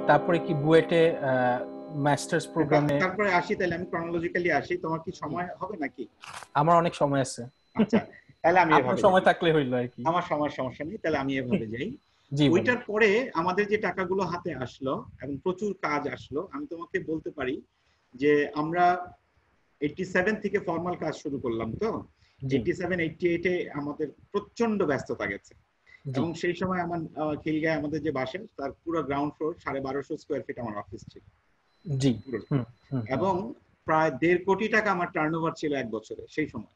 তারপরে কি বুয়েটে মাস্টার্স প্রোগ্রামে? তারপরে আসি, তাহলে আমি ক্রনোলজিক্যালি আসি। তোমার কি সময় হবে নাকি? আমার অনেক সময় আছে। আচ্ছা, তাহলে আমি আপনার এভাবে সময় থাকলে হইলো আর কি। আমার সমস্যা নেই, তাহলে আমি এভাবে যাই। জি, ওইটার পরে আমাদের যে টাকাগুলো হাতে আসলো এবং প্রচুর কাজ আসলো, আমি তোমাকে বলতে পারি যে আমরা 87 থেকে ফর্মাল কাজ শুরু করলাম। তো 87-88 আমাদের প্রচন্ড ব্যস্ততা গেছে। এবং সেই সময় আমার খিলগাঁয় আমাদের যে বাসা, তার পুরো গ্রাউন্ড ফ্লোর 1250 স্কয়ার ফিট আমার অফিস ছিল। জি। এবং প্রায় 1.5 কোটি টাকা আমার টার্নওভার ছিল এক বছরে সেই সময়।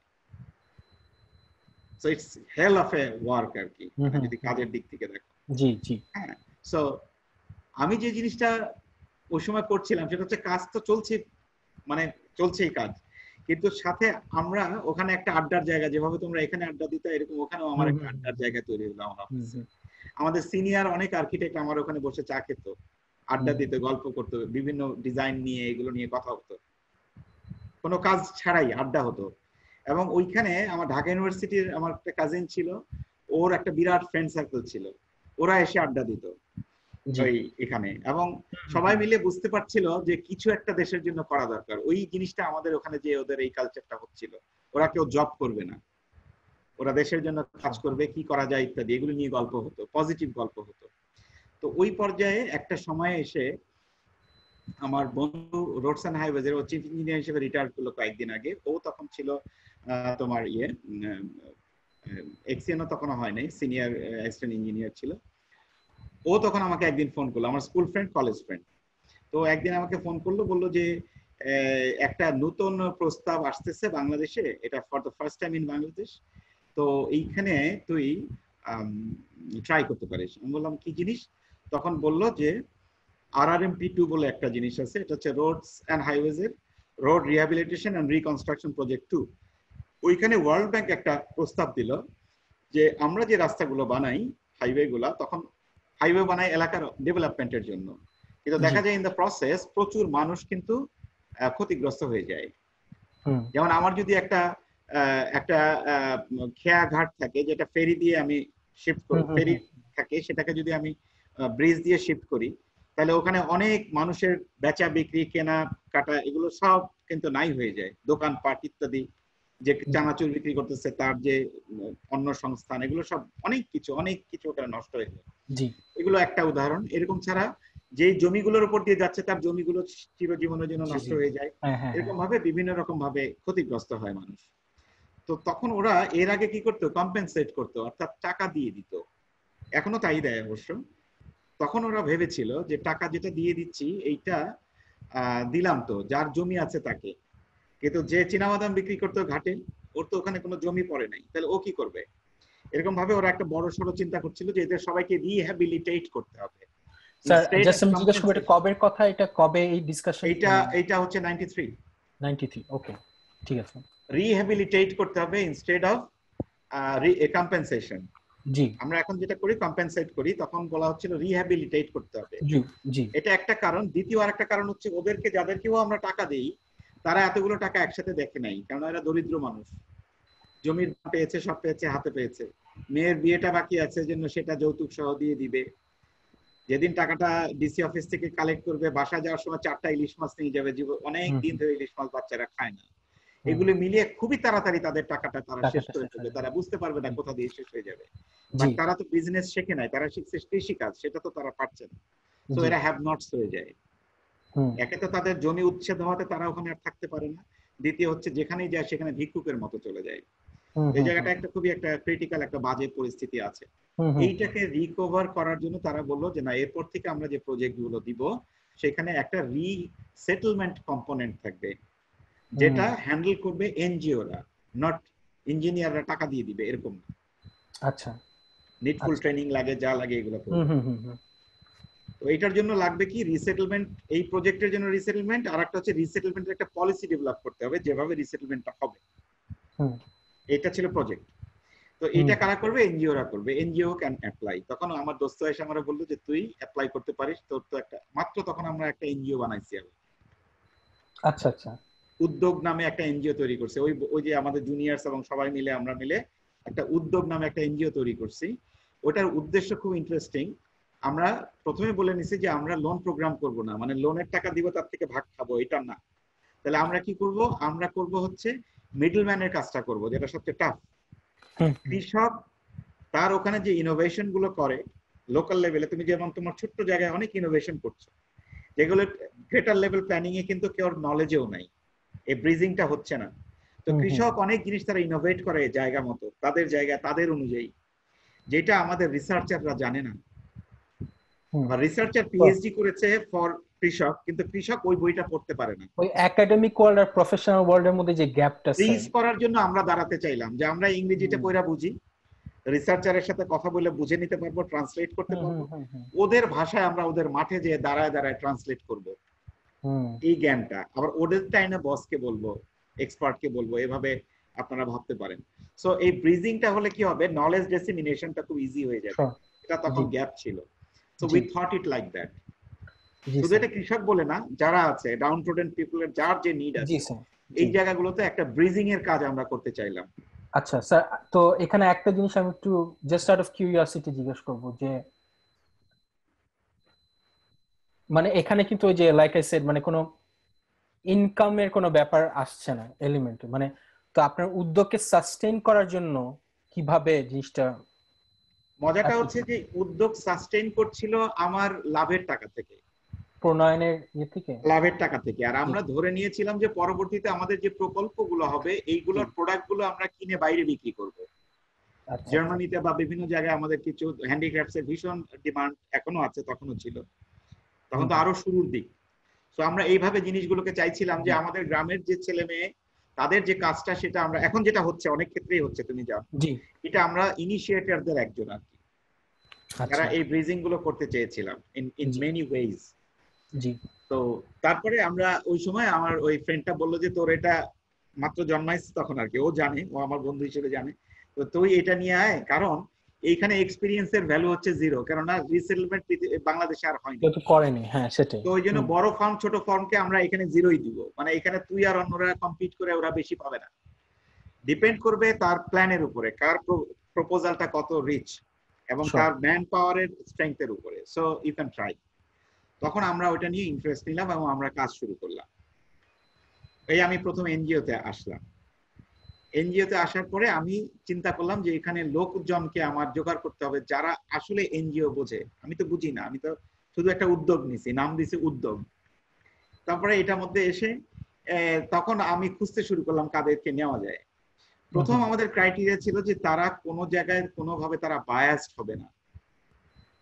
So it's hell of a work আর কি, যদি কাজের দিক থেকে দেখো। জি জি। হ্যাঁ, সো আমি যে জিনিসটা ওই সময় করছিলাম সেটা হচ্ছে কাজ তো চলছে, মানে চলছেই কাজ, কিন্তু সাথে আমরা ওখানে একটা আড্ডার জায়গা, যেভাবে তোমরা এখানে আড্ডা দিতে, এরকম ওখানেও আমার একটা আড্ডার জায়গা তৈরি হলো আমার অফিসে। আমাদের সিনিয়র অনেক আর্কিটেক্ট আমার ওখানে বসে চা খেত, আড্ডা দিত, গল্প করতো, বিভিন্ন ডিজাইন নিয়ে এগুলো নিয়ে কথা হতো, কোনো কাজ ছাড়াই আড্ডা হতো। এবং ওইখানে আমার ঢাকা ইউনিভার্সিটির আমার একটা কাজিন ছিল, ওর একটা বিরাট ফ্রেন্ড সার্কেল ছিল, ওরা এসে আড্ডা দিত ওই এখানে। এবং সবাই মিলে বুঝতে পারছিল যে কিছু একটা দেশের জন্য করা দরকার। ওই জিনিসটা আমাদের ওখানে যে ওদের এই কালচারটা হচ্ছিল, ওরা কেউ জব করবে না, ওরা দেশের জন্য কাজ করবে, কি করা যায় ইত্যাদি, এগুলো নিয়ে গল্প হতো, পজিটিভ গল্প হতো। তো ওই পর্যায়ে একটা সময় এসে আমার বন্ধু রোডস এন্ড হাইওয়েজ এর চিফ ইঞ্জিনিয়ার হিসেবে রিটায়ার করলো কয়েকদিন আগে। ও তখন ছিল তোমার এক্সিএনও তখন হয় নাই, সিনিয়র অ্যাসিস্ট্যান্ট ইঞ্জিনিয়ার ছিল। ও তখন আমাকে একদিন ফোন করলো, আমার স্কুল ফ্রেন্ড, কলেজ ফ্রেন্ড। তো একদিন আমাকে ফোন করলো, বললো যে একটা নতুন প্রস্তাব আসতেছে বাংলাদেশে, এটা for the first time in Bangladesh, তো এইখানে তুই ট্রাই করতে পারিস। আমি বললাম কি জিনিস? তখন বললো যে RRMP2 বলে একটা জিনিস আছে, এটা হচ্ছে রোডস অ্যান্ড হাইওয়েজ এর road rehabilitation and reconstruction project 2। ওইখানে ওয়ার্ল্ড ব্যাংক একটা প্রস্তাব দিল যে আমরা যে রাস্তাগুলো বানাই, হাইওয়ে গুলা, তখন হাইওয়ে বানাই এলাকার ডেভেলপমেন্টের জন্য, কিন্তু দেখা যায় ইন দ্য প্রসেস প্রচুর মানুষ কিন্তু ক্ষতিগ্রস্ত হয়ে যায়। যেমন আমার যদি একটা খেয়া ঘাট থাকে, যেটা ফেরি দিয়ে আমি শিফট করি, ফেরি থাকে, সেটাকে যদি আমি ব্রিজ দিয়ে শিফট করি, তাহলে ওখানে অনেক মানুষের বেচা বিক্রি, কেনা কাটা, এগুলো সব কিন্তু নাই হয়ে যায়। দোকানপাট ইত্যাদি, যে চানাচুর বিক্রি করতেছে তার যে অন্য সংস্থান, এগুলো সব অনেক কিছু ওখানে নষ্ট হয়ে যায়। এগুলো একটা উদাহরণ। এরকম ছাড়া যে জমিগুলোর উপর দিয়ে যাচ্ছে তার জমিগুলো চিরজীবনের জন্য নষ্ট হয়ে যায়, এরকম ভাবে বিভিন্ন রকম ভাবে ক্ষতিগ্রস্ত হয় মানুষ। তো তখন ওরা এর আগে কি করতো, কম্পেনসেট করতো, অর্থাৎ টাকা দিয়ে দিত, এখনো তাই দেয় অবশ্য। তখন ওরা ভেবেছিল যে টাকা যেটা দিয়ে দিচ্ছি এইটা দিলাম তো যার জমি আছে তাকে, কিন্তু যে চীনাবাদাম বিক্রি করতো ঘাটে, ওর তো ওখানে কোনো জমি পড়ে নাই, তাহলে ও কি করবে? এরকম ভাবে ওরা একটা বড় সড়ো চিন্তা করছিল যে এদের সবাইকে রিহ্যাবিলিটেট করতে হবে। কবের কথা এটা? কবে এই ডিসকাশন? এইটা হচ্ছে 93। ওকে, ঠিক আছে। রিহ্যাবিলিটেট করতে হবে ইনস্টেড অফ কম্পেনসেশন। জি, আমরা এখন যেটা করি কম্পেনসেট করি, তখন বলা হচ্ছিল রিহ্যাবিলিটেট করতে হবে। জি জি। এটা একটা কারণ। দ্বিতীয় আরেকটা কারণ হচ্ছে ওদেরকে, যাদেরকেও আমরা টাকা দেই, তারা এতগুলো টাকা একসাথে দেখে নাই, কারণ এরা দরিদ্র মানুষ। জমির পেয়েছে, সব পেয়েছে, হাতে পেয়েছে, মেয়ের বিয়েটা বাকি আছে, জন্য সেটা যৌতুক সহ দিয়ে দিবে। যেদিন টাকাটা ডিসি অফিস থেকে কালেক্ট করবে, বাসা যাওয়ার সময় 4টা ইলিশ মাছ নিয়ে যাবে, অনেক দিন ধরে ইলিশ মাছ বাচ্চারা খায় না। এগুলো মিলিয়ে খুবই তাড়াতাড়ি তাদের টাকাটা তারা শেষ করে ফেলবে, তারা বুঝতে পারবে না কোথা দিয়ে শেষ হয়ে যাবে। তারা তো বিজনেস শেখে নাই, তারা শিখছে কৃষিকাজ, সেটা তো তারা পারছে না। তো এরা হ্যাভ নটস হয়ে যায়। একে তো তাদের জমি উচ্ছেদ হওয়াতে তারা ওখানে আর থাকতে পারে না, দ্বিতীয় হচ্ছে যেখানেই যায় সেখানে ভিক্ষুকের মতো চলে যায়। এই জায়গাটা একটা খুবই একটা ক্রিটিক্যাল একটা বাজে পরিস্থিতি আছে। এইটাকে রিকভার করার জন্য তারা বললো যে না, এরপর থেকে আমরা যে প্রজেক্ট গুলো দিব সেখানে একটা রিসেটেলমেন্ট কম্পোনেন্ট থাকবে, যেটা হ্যান্ডেল করবে এনজিওরা, নট ইঞ্জিনিয়াররা টাকা দিয়ে দিবে এরকম না। আচ্ছা, নিডফুল ট্রেনিং লাগে, যা লাগে এগুলো করবে। তো এইটার জন্য লাগবে কি রিসেটেলমেন্ট, এই প্রজেক্টের জন্য রিসেটেলমেন্ট, আর একটা হচ্ছে রিসেটেলমেন্টের একটা পলিসি ডেভেলপ করতে হবে, যেভাবে রিসেটেলমেন্টটা হবে। এটা ছিল প্রজেক্ট। তো এটা কারা করবে? এনজিওরা করবে, এনজিও ক্যান অ্যাপ্লাই। তখন আমার দোস্ত এসে আমরা বললো যে তুই অ্যাপ্লাই করতে পারিস, তোর তো একটা মাত্র, তখন আমরা একটা এনজিও বানাইছি। আচ্ছা আচ্ছা, উদ্যোগ নামে একটা এনজিও তৈরি করছে, ওই যে আমাদের জুনিয়র্স এবং সবাই মিলে, আমরা মিলে একটা উদ্যোগ নামে একটা এনজিও তৈরি করছি। ওটার উদ্দেশ্য খুব ইন্টারেস্টিং। আমরা প্রথমে বলে নিছি যে আমরা লোন প্রোগ্রাম করব না, মানে লোনের টাকা দিব তার থেকে ভাগ খাবো, এটা না। তাহলে আমরা কি করব, আমরা করব হচ্ছে মিডলম্যানের কাজটা করব, যেটা সবচেয়ে টাফ। কৃষক তার ওখানে যে ইনোভেশন গুলো করে লোকাল লেভেলে, তুমি যেমন তোমার ছোট্ট জায়গায় অনেক ইনোভেশন করছো, যেগুলো গ্রেটার লেভেল প্ল্যানিং এ কিন্তু কেউ নলেজেও নাই, এই ব্রিজিংটা হচ্ছে না। তো কৃষক অনেক জিনিস তারা ইনোভেট করে জায়গা মতো, তাদের জায়গা তাদের অনুযায়ী, যেটা আমাদের রিসার্চাররা জানে না। বা রিসার্চার পিএইচডি করেছে ফর কৃষক, কিন্তু কৃষক ওই বইটা পড়তে পারে না। ওই একাডেমিক ওয়ার্ল্ড আর প্রফেশনাল ওয়ার্ল্ডের মধ্যে যে গ্যাপটা ব্রিজ করার জন্য আমরা দাঁড়াতে চাইলাম, যে আমরা ইংরেজিতে পড়া বুঝি, রিসার্চারের সাথে কথা বলে বুঝে নিতে পারবো, ট্রান্সলেট করতে পারবো, ওদের ভাষায় আমরা ওদের মাঠে যেয়ে দাঁড়ায় দাঁড়ায় ট্রান্সলেট করব এই জ্ঞানটা। আবার ওদের টাইমে বসকে বলবো, এক্সপার্টকে বলবো, এভাবে আপনারা ভাবতে পারেন। সো এই ব্রিজিংটা হলে কি হবে, নলেজ ডিসেমিনেশনটা খুব ইজি হয়ে যাবে, এটা তখন গ্যাপ ছিল। So we thought it like that. শুধু এটা কৃষক বলে না, যারা আছে ডাউন ট্রোডেন পিপলের যার যে নিড আছে এই জায়গাগুলোতে একটা ব্রিজিং এর কাজ আমরা করতে চাইলাম। আচ্ছা স্যার, তো এখানে একটা জিনিস আমি একটু জাস্ট আউট অফ কিউরিওসিটি জিজ্ঞেস করব, যে মানে এখানে কিন্তু ওই যে লাইক আই সেড, মানে কোনো ইনকামের কোনো ব্যাপার আসছে না এলিমেন্ট, মানে তো আপনার উদ্যোগকে সাস্টেইন করার জন্য কিভাবে জিনিসটা? মজাটা হচ্ছে যে উদ্যোগ সাস্টেইন করছিল আমার লাভের টাকা থেকে, প্রণয়নের ইয়ে থেকে, লাভের টাকা থেকে। আর আমরা ধরে নিয়েছিলাম যে পরবর্তীতে আমাদের যে প্রকল্পগুলো হবে এইগুলোর প্রোডাক্টগুলো আমরা কিনে বাইরে বিক্রি করব। জার্মানিতে বা বিভিন্ন জায়গায় আমাদের কিছু হ্যান্ডিক্রাফটস এর ভীষণ ডিমান্ড এখনো আছে, তখনও ছিল, তখন তো আরো শুরুর দিক। তো আমরা এইভাবে জিনিসগুলোকে চাইছিলাম যে আমাদের গ্রামের যে ছেলে মেয়ে তাদের যে কাজটা, সেটা আমরা এখন যেটা হচ্ছে অনেক ক্ষেত্রেই হচ্ছে, তুমি জানো, এটা আমরা ইনিশিয়েটরদের একজন আর কি, যারা এই ব্রিজিং গুলো করতে চেয়েছিলাম ইন মেনি ওয়েজ। তো তারপরে আমরা ওই সময় আমার ওই ফ্রেন্ডটা বললো যে তোর এটা মাত্র জন্মাইছে তখন আর কি, ও জানে, ও আমার বন্ধু হিসেবে জানে, তো তুই এটা নিয়ে আয়, কারণ এইখানে এক্সপিরিয়েন্সের ভ্যালু হচ্ছে জিরো, কেননা রিসেটলমেন্ট বাংলাদেশে আর হয়নি, করেনি। হ্যাঁ সেটাই। তো ওই জন্য বড় ফার্ম ছোট ফার্মকে আমরা এখানে জিরোই দিব, মানে এখানে তুই আর অন্যরা কম্পিট করে ওরা বেশি পাবে না, ডিপেন্ড করবে তার প্ল্যানের উপরে, কার প্রপোজালটা কত রিচ এবং তার ম্যান পাওয়ারের স্ট্রেংথের উপরে। So you can try. তখন আমরা ওইটা নিয়ে ইন্টারেস্ট নিলাম এবং আমরা কাজ শুরু করলাম। এই আমি প্রথম এনজিওতে আসলাম। এনজিওতে আসার পরে আমি চিন্তা করলাম যে এখানে লোকজনকে আমার জোগাড় করতে হবে যারা আসলে এনজিও বোঝে, আমি তো বুঝি না, আমি তো শুধু একটা উদ্যোগ নিছি, নাম দিছি উদ্যোগ। তারপরে এটার মধ্যে এসে তখন আমি খুঁজতে শুরু করলাম কাদেরকে নেওয়া যায়। প্রথম আমাদের ক্রাইটেরিয়া ছিল যে তারা কোনো জায়গায় কোনোভাবে তারা বায়াসড হবে না,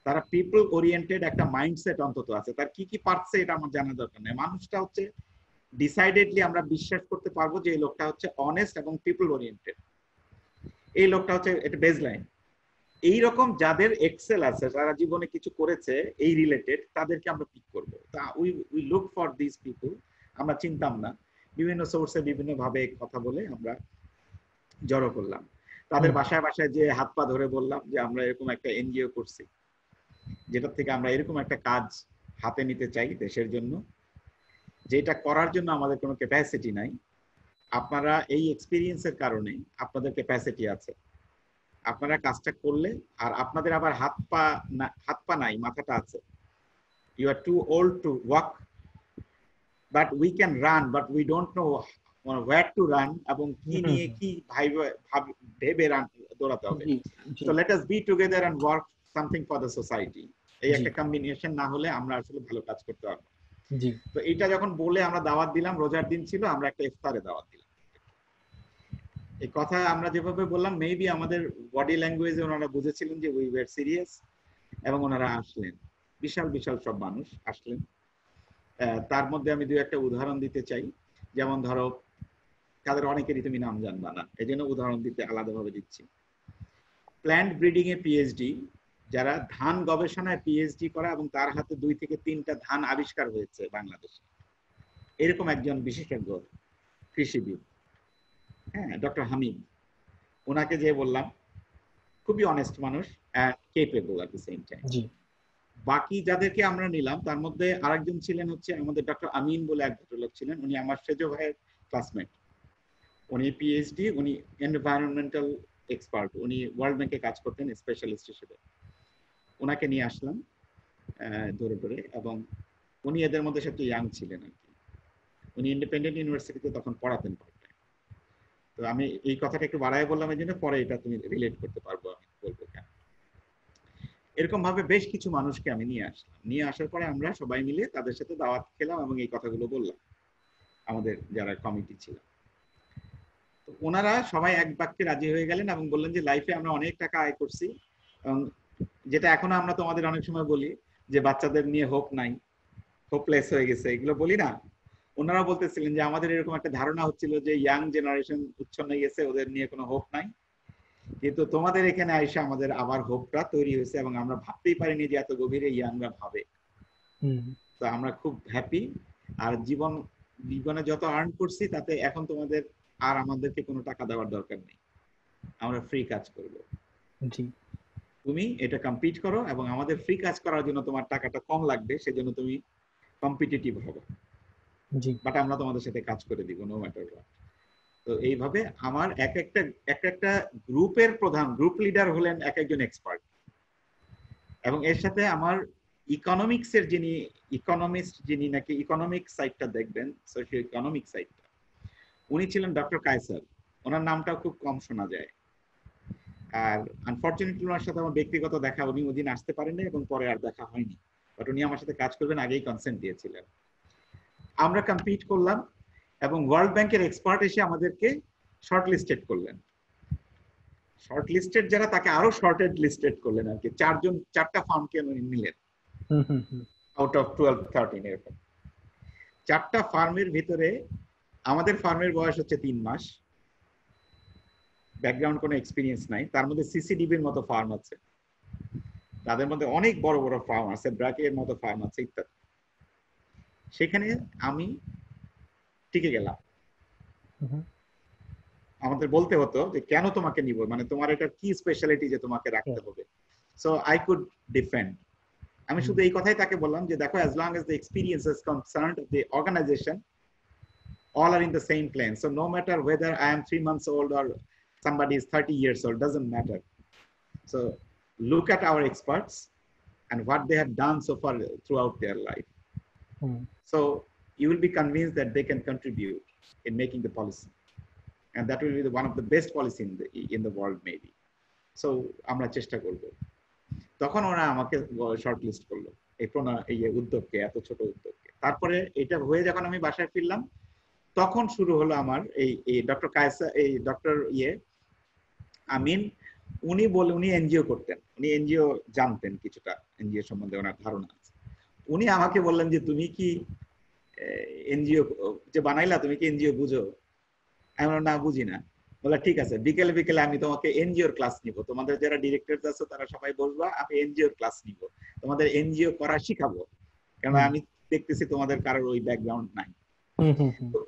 তারা পিপল ওরিয়েন্টেড একটা মাইন্ডসেট অন্তত আছে, তার কি কি পারছে এটা আমার জানা দরকার নেই, মানুষটা হচ্ছে ডিসাইডেডলি আমরা বিশ্বাস করতে পারবো যে এই লোকটা হচ্ছে অনেস্ট এবং পিপল ওরিয়েন্টেড, এই লোকটা হচ্ছে এটা বেসলাইন। এইরকম যাদের এক্সেল আছে, যারা জীবনে কিছু করেছে এই রিলেটেড, তাদেরকে আমরা পিক করবো। তা we look for this people. আমরা চিনতাম না, বিভিন্ন সোর্সে বিভিন্ন ভাবে কথা বলে আমরা জড়ো করলাম, তাদের বাসায় বাসায় যে হাত পা ধরে বললাম যে আমরা এরকম একটা এনজিও করছি, যেটা থেকে আমরা এরকম একটা কাজ হাতে নিতে চাই দেশের জন্য, যেটা করার জন্য আমাদের কোনো ক্যাপাসিটি নাই, আপনারা এই এক্সপিরিয়েন্সের কারণে আপনাদের ক্যাপাসিটি আছে, আপনারা কাজটা করলে, আর আপনাদের আবার হাত পা নাই, মাথাটা আছে, you are too old to walk, but we can run, but we don't know where to run, এবং কি নিয়ে কি ভেবে রান দৌড়াতে হবে। So let us be together and work something for the society. এই একটা কম্বিনেশন না হলে আমরা আসলে ভালো কাজ করতে পারবো। তো এটা যখন বলে আমরা দাওয়াত দিলাম, রোজার দিন ছিল, আমরা একটা ইফতারে দাওয়াত দিলাম। এই কথা আমরা যেভাবে বললাম, মেবি আমাদের বডি ল্যাঙ্গুয়েজে ওনারা বুঝেছিলেন যে উই ওয়্যার সিরিয়াস, এবং ওনারা আসলেন, বিশাল বিশাল সব মানুষ আসলেন। তার মধ্যে আমি দুই একটা উদাহরণ দিতে চাই, যেমন ধরো তাদের অনেকেরই তুমি নাম জানবা না, এই জন্য উদাহরণ দিতে আলাদাভাবে দিচ্ছি। প্ল্যান্ট ব্রিডিং এ পিএইচডি, যারা ধান গবেষণায় পিএইচডি করা এবং তার হাতে 2 থেকে 3টা ধান আবিষ্কার হয়েছে বাংলাদেশে, এরকম একজন বিশেষজ্ঞ কৃষিবিদ, হ্যাঁ, ডক্টর হামিদ, ওনাকে যে বললাম, খুবই অনেস্ট মানুষ and capable at the same time. বাকি যাদেরকে আমরা নিলাম তার মধ্যে আরেকজন ছিলেন হচ্ছে আমাদের ডক্টর আমিন বলে এক ভদ্রলোক ছিলেন, উনি আমার সেজো ভাইয়ের ক্লাসমেট, উনি পিএইচডি, উনি এনভায়রনমেন্টাল এক্সপার্ট, উনি ওয়ার্ল্ড ব্যাংকে কাজ করতেন স্পেশালিস্ট হিসেবে। ওনাকে নিয়ে আসলাম ধরে ধরে, এবং উনি এদের মধ্যে সবচেয়ে ইয়াং ছিলেন আর কি। উনি ইন্ডিপেন্ডেন্ট ইউনিভার্সিটিতে তখন পড়াতেন। তো আমি এই কথাটা একটু বাড়ায় বললাম এই জন্য, পরে এটা তুমি রিলেট করতে পারবো আমি বলবো কেন। এরকম ভাবে বেশ কিছু মানুষকে আমি নিয়ে আসলাম, নিয়ে আসার পরে আমরা সবাই মিলে তাদের সাথে দাওয়াত খেলাম এবং এই কথাগুলো বললাম আমাদের যারা কমিটি ছিল। তো ওনারা সবাই এক বাক্যে রাজি হয়ে গেলেন এবং বললেন যে লাইফে আমরা অনেক টাকা আয় করছি, এবং যেটা এখনো আমরা তোমাদের অনেক সময় বলি যে বাচ্চাদের নিয়ে হোপ নাই, হোপলেস হয়ে গেছে, এগুলো বলি না, ওনারা বলতেছিলেন যে আমাদের এরকম একটা ধারণা হচ্ছিল যে ইয়াং জেনারেশন উচ্ছন্ন হয়ে গেছে, ওদের নিয়ে কোনো হোপ নাই, কিন্তু তোমাদের এখানে আইসা আমাদের আবার হোপটা তৈরি হয়েছে এবং আমরা ভাবতেই পারিনি যে এত গভীরে ইয়াংরা ভাবে। তো আমরা খুব হ্যাপি। আর জীবনে যত আর্ন করছি তাতে এখন তোমাদের আর আমাদেরকে কোনো টাকা দেওয়ার দরকার নেই, আমরা ফ্রি কাজ করব। তুমি এটা কম্পিট করো এবং আমাদের ফ্রি কাজ করার জন্য তোমার টাকাটা কম লাগবে, সেজন্য তুমি কম্পিটিটিভ হবে, বাট আমরা তোমাদের সাথে কাজ করে দিব নো ম্যাটার হোয়াট। তো এইভাবে আমার এক একটা গ্রুপের প্রধান, গ্রুপ লিডার হলেন এক একজন এক্সপার্ট, এবং এর সাথে আমার ইকোনমিক্সের ইকোনমিস্ট যিনি নাকি ইকোনমিক সাইডটা দেখবেন, সোশিও ইকোনমিক সাইডটা, উনি ছিলেন ডক্টর কায়সার। ওনার নামটাও খুব কম শোনা যায়। আর আনফরচুনেটলি ওনার সাথে আমার ব্যক্তিগত দেখা, উনি ওদিন আসতে পারেননি এবং পরে আর দেখা হয়নি, বাট উনি আমার সাথে কাজ করবেন আগেই কনসেন্ট দিয়েছিলেন। আমরা কম্পিট করলাম এবং ওয়ার্ল্ড ব্যাংকের এক্সপার্ট এসে আমাদেরকে শর্ট লিস্টেড করলেন। শর্ট লিস্টেড যারা, তাকে আরো শর্টেড লিস্টেড করলেন আর কি। চারটা ফার্মকে নিলেন আউট অফ 12-13 এরকম। চারটা ফার্মের ভিতরে আমাদের ফার্মের বয়স হচ্ছে 3 মাস, ব্যাকগ্রাউন্ড কোনো এক্সপিরিয়েন্স নাই। তার মধ্যে সিসিডিবির মতো ফার্ম আছে, তাদের মধ্যে অনেক বড় বড় ফার্ম আছে, ব্র্যাকের মতো ফার্ম আছে ইত্যাদি। সেখানে আমি টিকে গেলাম। আমাদের বলতে হতো যে কেন তোমাকে নিব, মানে তোমার এটা কি স্পেশালিটি যে তোমাকে রাখতে হবে। So I could defend. আমি শুধু এই কথাই তাকে বললাম যে দেখো, as long as the experience is concerned, the organization all are in the same plane, so no matter whether I am 3 months old or somebody is 30 years old, doesn't matter. So look at our experts and what they have done so far throughout their life. So you will be convinced that they can contribute in making the policy, and that will be one of the best policy in the world maybe. So আমরা চেষ্টা করব। তখন ওরা আমাকে short list করলো এই উদ্যোগকে, এত ছোট উদ্যোগকে। তারপরে এটা হয়ে যখন আমি বাসায় ফিরলাম, তখন শুরু হলো আমার এই ডক্টর কায়সা, এই ডক্টর আমিন, উনি এনজিও করতেন, উনি এনজিও জানতেন, কিছুটা এনজিও সম্বন্ধে ওনার ধারণা আছে। উনি আমাকে বললেন যে তুমি কি এনজিও যে বানাইলা, তুমি কি এনজিও বুঝো? আমি বললাম না, বুঝি না। বলে ঠিক আছে, বিকেলে বিকেলে আমি তোমাকে এনজিওর ক্লাস নিব, তোমাদের যারা ডিরেক্টর আছে তারা সবাই বসবা, আমি এনজিওর ক্লাস নিব, তোমাদের এনজিও করা শিখাবো, কারণ আমি দেখতেছি তোমাদের কারোর ওই ব্যাকগ্রাউন্ড নাই।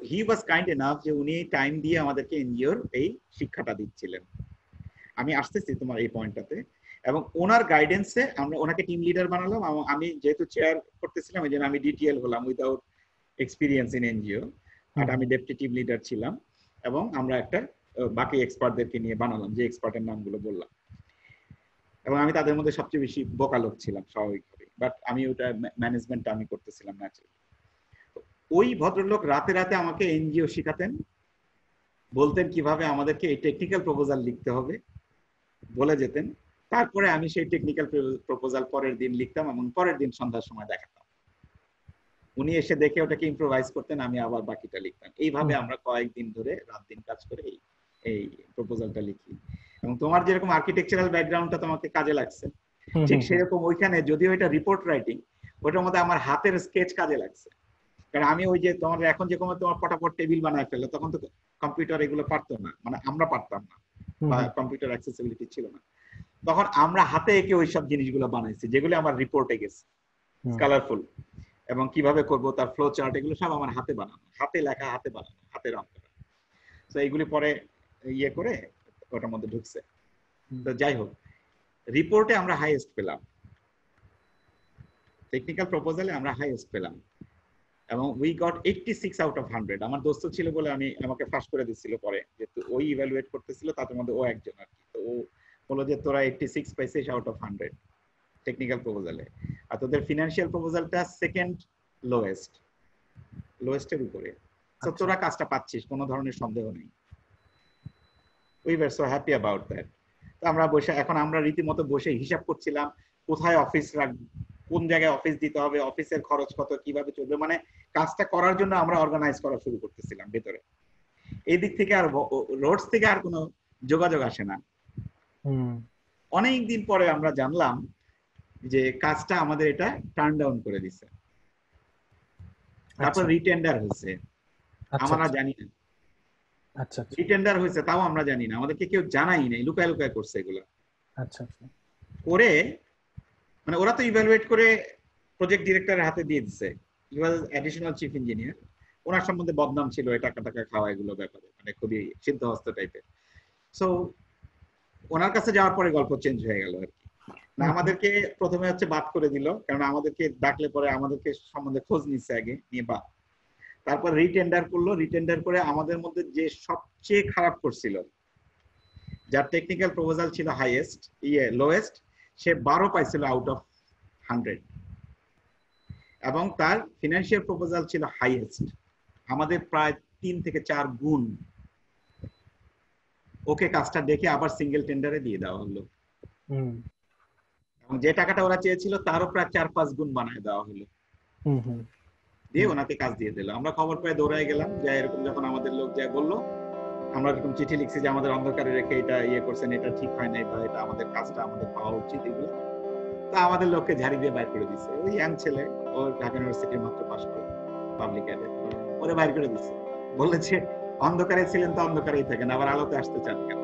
হি ওয়াজ কাইন্ড এনাফ যে উনি টাইম দিয়ে আমাদেরকে এনজিওর এই শিক্ষাটা দিচ্ছিলেন। আমি আসতেছি তোমার এই পয়েন্টটাতে। এবং ওনার গাইডেন্সে আমরা ওনাকে টিম লিডার বানালাম। আমি যেহেতু চেয়ার করতেছিলাম, এই জন্য আমি ডিটিএল হলাম, without experience in NGO, but আমি ডেপুটি টিম লিডার ছিলাম। এবং আমরা একটা বাকি এক্সপার্টদেরকে নিয়ে বানালাম, যে এক্সপার্টের নামগুলো বললাম। এবং আমি তাদের মধ্যে সবচেয়ে বেশি বোকা লোক ছিলাম স্বাভাবিকভাবে, বাট আমি ওটা ম্যানেজমেন্টটা আমি করতেছিলাম ন্যাচারালি। ওই ভদ্রলোক রাতে রাতে আমাকে এনজিও শিখাতেন, বলতেন কিভাবে আমাদেরকে এই টেকনিক্যাল প্রপোজাল লিখতে হবে, বলে যেতেন। তারপরে আমি সেই টেকনিক্যাল প্রপোজাল পরের দিন লিখতাম এবং পরের দিন সন্ধ্যার সময় দেখাতাম। উনি এসে দেখে ওটাকে ইম্প্রোভাইজ করতেন, আমি আবার বাকিটা লিখতাম। এইভাবে আমরা কয়েকদিন ধরে রাত দিন কাজ করে এই প্রপোজালটা লিখি। এবং তোমার যেরকম আর্কিটেকচারাল ব্যাকগ্রাউন্ডটা তোমাকে কাজে লাগছে, ঠিক সেরকম ওইখানে যদিও এটা রিপোর্ট রাইটিং, ওটার মধ্যে আমার হাতের স্কেচ কাজে লাগছে। কারণ আমি ওই যে তোমার এখন যে তোমার পটাপট টেবিল বানায় ফেলে, তখন তো কম্পিউটার এগুলো পারতো না, মানে আমরা পারতাম না, বা কম্পিউটার অ্যাক্সেসিবিলিটি ছিল না। তখন আমরা হাতে এঁকে ওই সব জিনিসগুলো বানাইছি, যেগুলো আমার রিপোর্টে গেছে কালারফুল, এবং কিভাবে করব তার ফ্লো চার্ট, এগুলো সব আমার হাতে বানানো, হাতে লেখা, হাতে বানানো, হাতে রং করা। তো এইগুলি পরে করে ওটার মধ্যে ঢুকছে। তো যাই হোক, রিপোর্টে আমরা হাইয়েস্ট পেলাম, টেকনিক্যাল প্রপোজালে আমরা হাইয়েস্ট পেলাম, এবং উই গট 86 আউট অফ 100। আমার দোস্ত ছিল বলে আমাকে ফার্স্ট করে দিচ্ছিল পরে, যেহেতু ওই ইভ্যালুয়েট করতেছিল, তাদের মধ্যে ও একজন আর কি। তো ও বললো যে তোরা 86 পাইছিস আউট অফ 100। টেকনিক্যাল প্রপোজালে, আর তোদের ফিনান্সিয়াল প্রপোজালটা সেকেন্ড লোয়েস্টের উপরে। তো তোরা কাজটা পাচ্ছিস, কোনো ধরনের সন্দেহ নেই। We were so happy about that. তো আমরা বসে, এখন আমরা রীতিমতো বসে হিসাব করছিলাম কোথায় অফিস রাখবো, কোন জায়গায় অফিস দিতে হবে, অফিসের খরচ কত, কিভাবে চলবে, মানে কাজটা করার জন্য আমরা অর্গানাইজ করা শুরু করতেছিলাম ভেতরে। এই দিক থেকে আর রোডস থেকে আর কোনো যোগাযোগ আসে না। অনেক দিন পরে আমরা জানলাম যে কাজটা আমাদের এটা টার্ন ডাউন করে দিছে, তারপর রিটেন্ডার হয়েছে, আমরা জানি না। আচ্ছা, রিটেন্ডার হয়েছে তাও আমরা জানি না, আমাদেরকে কেউ জানাই নাই, লুকায় লুকায় করছে এগুলো। আচ্ছা, করে মানে ওরা তো ইভ্যালুয়েট করে প্রজেক্ট ডিরেক্টরের হাতে দিয়ে দিছে, হি ওয়াজ অ্যাডিশনাল চিফ ইঞ্জিনিয়ার, ওনার সম্বন্ধে বদনাম ছিল এই টাকা টাকা খাওয়া এগুলো ব্যাপারে, মানে খুবই সিদ্ধহস্ত টাইপের। সো ওনার কাছে যাওয়ার পরে গল্প চেঞ্জ হয়ে গেল আর কি। না, আমাদেরকে প্রথমে হচ্ছে বাদ করে দিল, কারণ আমাদেরকে ডাকলে পরে আমাদেরকে সম্বন্ধে খোঁজ নিচ্ছে আগে, নিয়ে বাদ। তারপর রিটেন্ডার করলো, রিটেন্ডার করে আমাদের মধ্যে যে সবচেয়ে খারাপ করছিল, যার টেকনিক্যাল প্রপোজাল ছিল হাইয়েস্ট লোয়েস্ট, সে 12 পাইছিল আউট অফ 100, এবং তার ফিনান্সিয়াল প্রপোজাল ছিল হাইয়েস্ট, আমাদের প্রায় 3 থেকে 4 গুণ। ওকে কাজটা দেখে আবার সিঙ্গেল টেন্ডারে দিয়ে দেওয়া হলো, এবং যে টাকাটা ওরা চেয়েছিল তারও প্রায় 4-5 গুণ বানায় দেওয়া হলো, দিয়ে ওনাকে কাজ দিয়ে দিল। আমরা খবর পেয়ে দৌড়ায় গেলাম, যে এরকম যখন আমাদের লোক যায় বললো, আমরা এরকম চিঠি লিখছি যে আমাদের অন্ধকারে রেখে এটা করছেন, এটা ঠিক হয় নাই, বা এটা আমাদের কাজটা আমাদের পাওয়া উচিত, এগুলো। তা আমাদের লোককে ঝাড়ি দিয়ে বাইর করে দিচ্ছে, ওই ইয়াং ছেলে, ও ঢাকা ইউনিভার্সিটির মাত্র পাস করে পাবলিক এডে, ওরে বাইর করে দিচ্ছে, বলেছে অন্ধকারে ছিলেন তো অন্ধকারেই থাকেন, আবার আলোতে আসতে চান কেন?